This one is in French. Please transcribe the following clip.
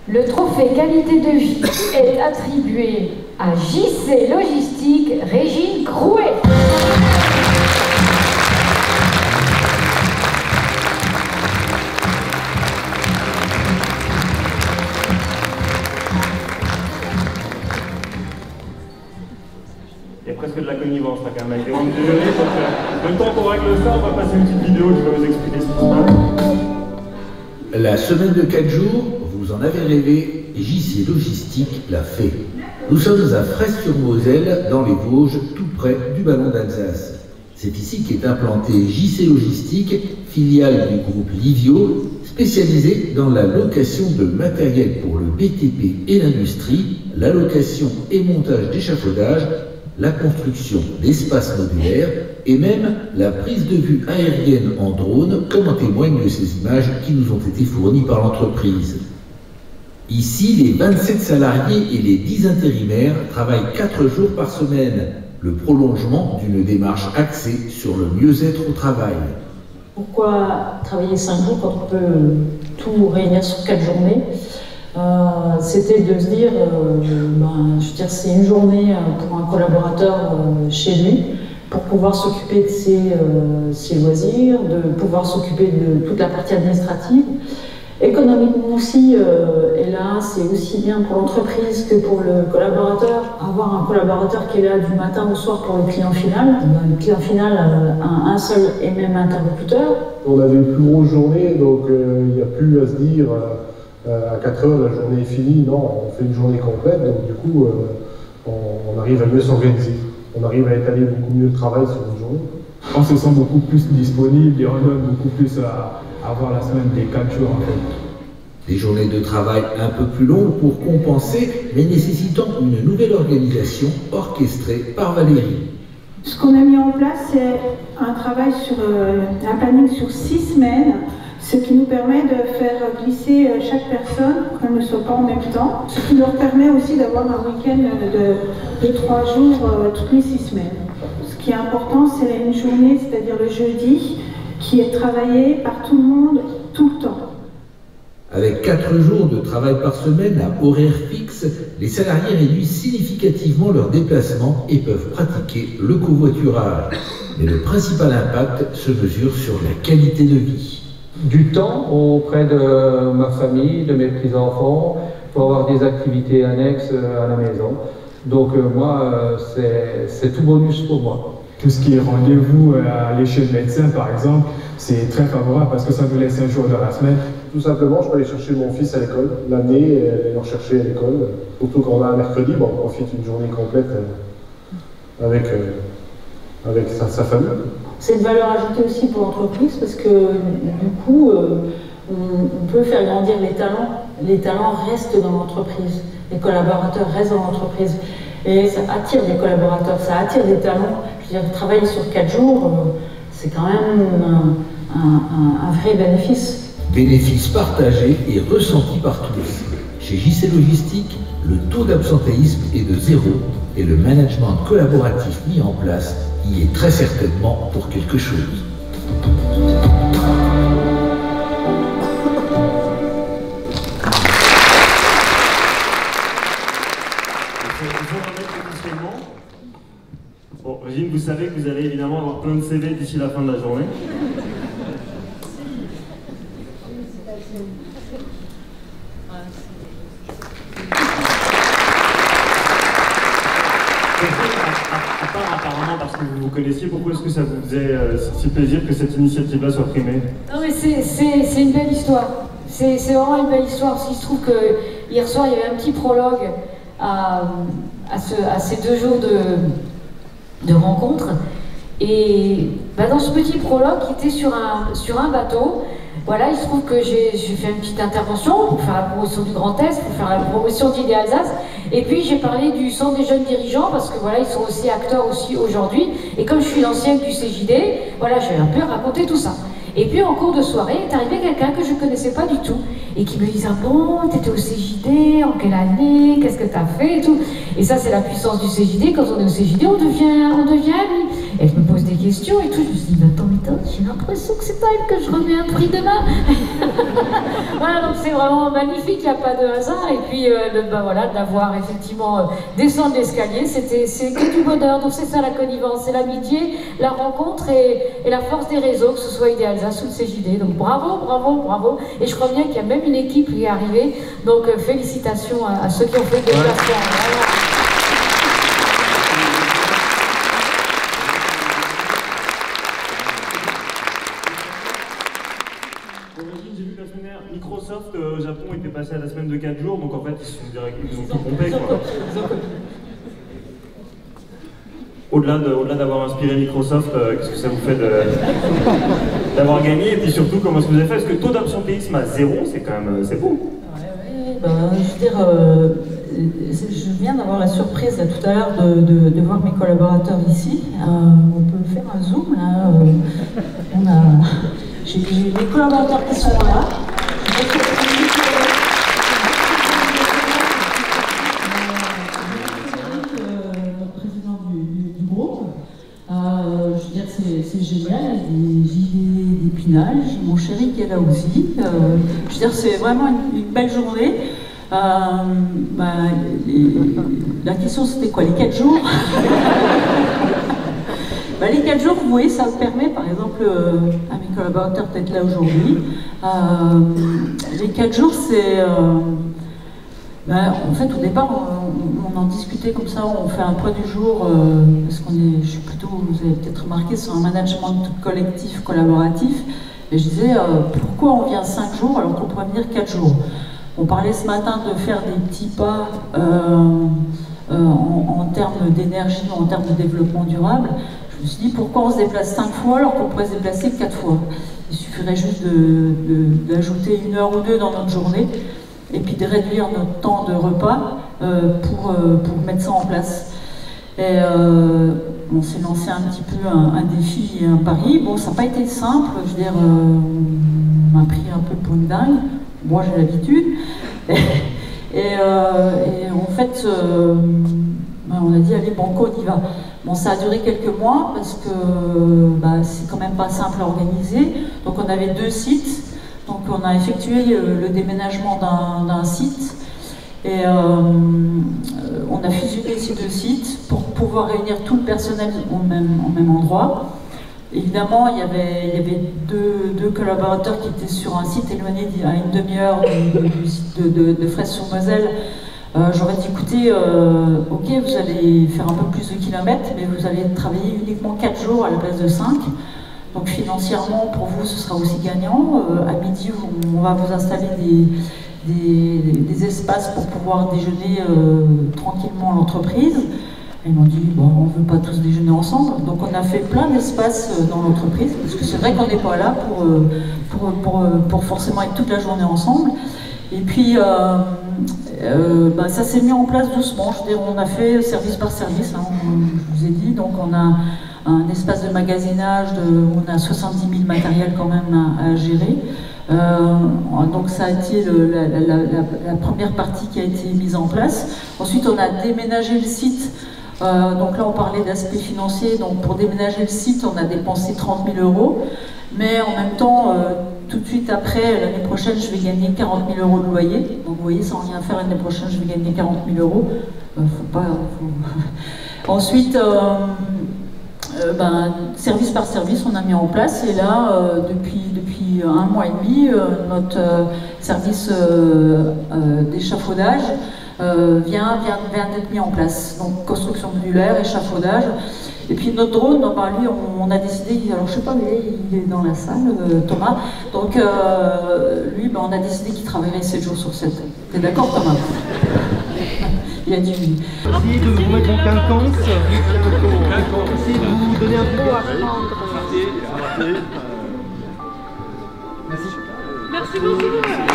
Le trophée qualité de vie est attribué à JC Logistique Régine Crouet. Il y a presque de la connivence là quand même. On est désolé, même temps qu'on règle ça, on va passer une petite vidéo, je vais vous expliquer ce qui se passe. La semaine de 4 jours, vous en avez rêvé, JC Logistique l'a fait. Nous sommes à Fraisse-sur-Moselle, dans les Vosges, tout près du Ballon d'Alsace. C'est ici qu'est implanté JC Logistique, filiale du groupe Livio, spécialisée dans la location de matériel pour le BTP et l'industrie, la location et montage d'échafaudages, la construction d'espaces modulaires et même la prise de vue aérienne en drone, comme en témoignent ces images qui nous ont été fournies par l'entreprise. Ici, les 27 salariés et les 10 intérimaires travaillent 4 jours par semaine, le prolongement d'une démarche axée sur le mieux-être au travail. Pourquoi travailler 5 jours quand on peut tout réunir sur 4 journées? C'était de se dire, c'est une journée pour un collaborateur chez lui, pour pouvoir s'occuper de ses loisirs, de pouvoir s'occuper de toute la partie administrative. Économiquement aussi, et là, c'est aussi bien pour l'entreprise que pour le collaborateur. Avoir un collaborateur qui est là du matin au soir pour le client final. Le client final a un seul et même interlocuteur. On avait une plus grosse journée, donc il n'y a plus à se dire à 4 heures la journée est finie. Non, on fait une journée complète, donc du coup, on arrive à mieux s'organiser. On arrive à étaler beaucoup mieux le travail sur une journée. On se sent beaucoup plus disponible et on donne beaucoup plus à avoir la semaine des 4 jours en fait. Des journées de travail un peu plus longues pour compenser, mais nécessitant une nouvelle organisation orchestrée par Valérie. Ce qu'on a mis en place, c'est un travail sur un planning sur 6 semaines, ce qui nous permet de faire glisser chaque personne, qu'elle ne soit pas en même temps, ce qui leur permet aussi d'avoir un week-end de 3 jours toutes les 6 semaines. Ce qui est important, c'est une journée, c'est-à-dire le jeudi, qui est travaillée par tout le monde, tout le temps. Avec 4 jours de travail par semaine à horaire fixe, les salariés réduisent significativement leurs déplacements et peuvent pratiquer le covoiturage. Mais le principal impact se mesure sur la qualité de vie. Du temps auprès de ma famille, de mes petits-enfants, pour avoir des activités annexes à la maison. Donc moi, c'est tout bonus pour moi. Tout ce qui est rendez-vous à l'échelle médecin, par exemple, c'est très favorable parce que ça nous laisse un jour dans la semaine. Tout simplement, je peux aller chercher mon fils à l'école, l'amener et le rechercher à l'école. Surtout quand on a un mercredi, on profite une journée complète avec sa famille. C'est une valeur ajoutée aussi pour l'entreprise parce que du coup, on peut faire grandir les talents. Les talents restent dans l'entreprise, les collaborateurs restent dans l'entreprise. Et ça attire des collaborateurs, ça attire des talents. Je veux dire, travailler sur 4 jours, c'est quand même un vrai bénéfice. Bénéfice partagé et ressenti par tous. Chez JC Logistique, le taux d'absentéisme est de 0 et le management collaboratif mis en place y est très certainement pour quelque chose. Bon, Régine, vous savez que vous allez évidemment avoir plein de CV d'ici la fin de la journée. Apparemment parce que vous vous connaissiez, pourquoi est-ce que ça vous faisait si plaisir que cette initiative-là soit primée? Non mais c'est une belle histoire. C'est vraiment une belle histoire parce qu'il se trouve que hier soir il y avait un petit prologue à ces 2 jours de rencontre. Et dans ce petit prologue qui était sur un bateau, voilà, il se trouve que j'ai fait une petite intervention pour faire la promotion du Grand Est, pour faire la promotion d'Idée Alsace. Et puis j'ai parlé du Centre des jeunes dirigeants parce que voilà, ils sont aussi acteurs aussi aujourd'hui. Et comme je suis l'ancienne du CJD, voilà, je vais un peu raconter tout ça. Et puis en cours de soirée, est arrivé quelqu'un que je ne connaissais pas du tout et qui me disait « Bon, t'étais au CJD, en quelle année, qu'est-ce que t'as fait ?» et tout. Et ça, c'est la puissance du CJD. Quand on est au CJD, on devient ami. elle me pose des questions et tout. Je me suis dit, attends, j'ai l'impression que c'est pas elle que je remets un prix demain. Voilà, donc c'est vraiment magnifique, il n'y a pas de hasard. Et puis, voilà, d'avoir effectivement descendre l'escalier, c'est que du bonheur. Donc c'est ça la connivence, c'est l'amitié, la rencontre et la force des réseaux, que ce soit Idéalsace ou le CJD. Donc bravo, bravo, bravo. Et je crois bien qu'il y a même une équipe qui est arrivée. Donc félicitations à ceux qui ont fait le déplacement. J'ai vu que la semaine dernière, Microsoft au Japon était passé à la semaine de 4 jours, donc en fait ils ont tout pompé quoi. Au-delà d'avoir inspiré Microsoft, qu'est-ce que ça vous fait d'avoir gagné? Et puis surtout, comment est-ce que vous avez fait? Parce que le taux d'absentéisme à 0, c'est quand même, c'est beau. Ouais, ben, je veux dire, je viens d'avoir la surprise là, tout à l'heure de voir mes collaborateurs ici. On peut faire un zoom là. J'ai mes collaborateurs qui sont là. Je veux dire, c'est génial, des gilets d'épinage, mon chéri qui est là aussi. Je veux dire, c'est vraiment une belle journée. La question c'était quoi, les 4 jours? Les 4 jours, vous voyez, ça me permet, par exemple, à mes collaborateurs peut-être là aujourd'hui, les 4 jours, c'est... en fait, au départ, on en discutait comme ça, on fait un point du jour, parce je suis plutôt, vous avez peut-être remarqué, sur un management collectif, collaboratif, et je disais, pourquoi on vient 5 jours alors qu'on pourrait venir 4 jours? On parlait ce matin de faire des petits pas en termes d'énergie, en termes de développement durable. Je me suis dit, pourquoi on se déplace 5 fois alors qu'on pourrait se déplacer 4 fois? Il suffirait juste d'ajouter 1 heure ou 2 dans notre journée, et puis de réduire notre temps de repas pour mettre ça en place. Et on s'est lancé un petit peu un défi et un pari. Bon, ça n'a pas été simple, je veux dire, on m'a pris un peu pour une dingue, moi j'ai l'habitude. Et en fait, on a dit, allez, banco, on y va. Bon, ça a duré quelques mois parce que c'est quand même pas simple à organiser. Donc on avait 2 sites. Donc on a effectué le déménagement d'un site et on a fusionné ces 2 sites pour pouvoir réunir tout le personnel au même endroit. Évidemment, il y avait deux collaborateurs qui étaient sur un site éloigné à une demi-heure du site de Fraisse-sur-Moselle. J'aurais dit, écoutez, ok, vous allez faire un peu plus de kilomètres, mais vous allez travailler uniquement 4 jours à la place de 5. Donc financièrement, pour vous, ce sera aussi gagnant. À midi, on va vous installer des espaces pour pouvoir déjeuner tranquillement à l'entreprise. Ils m'ont dit, bon, on ne veut pas tous déjeuner ensemble. Donc on a fait plein d'espaces dans l'entreprise, parce que c'est vrai qu'on n'est pas là pour forcément être toute la journée ensemble. Et puis, ça s'est mis en place doucement. Je veux dire, on a fait service par service, hein, je vous ai dit. Donc on a un espace de magasinage, on a 70 000 matériels quand même à gérer. Donc ça a été la première partie qui a été mise en place. Ensuite, on a déménagé le site. Donc là, on parlait d'aspect financier. Donc pour déménager le site, on a dépensé 30 000 €. Mais en même temps, tout de suite après, l'année prochaine, je vais gagner 40 000 € de loyer. Donc vous voyez, sans rien faire, l'année prochaine, je vais gagner 40 000 €. Ensuite, service par service, on a mis en place. Et là, depuis 1 mois et demi, notre service d'échafaudage vient d'être mis en place. Donc construction modulaire, échafaudage. Et puis notre drone, lui, on a décidé, alors je sais pas, mais il est dans la salle, Thomas. Donc lui, on a décidé qu'il travaillerait 7 jours sur 7. T'es d'accord, Thomas? Il a dit oui. Essayez de vous mettre en quinconce. Essayez de vous donner un peu à prendre. Merci beaucoup.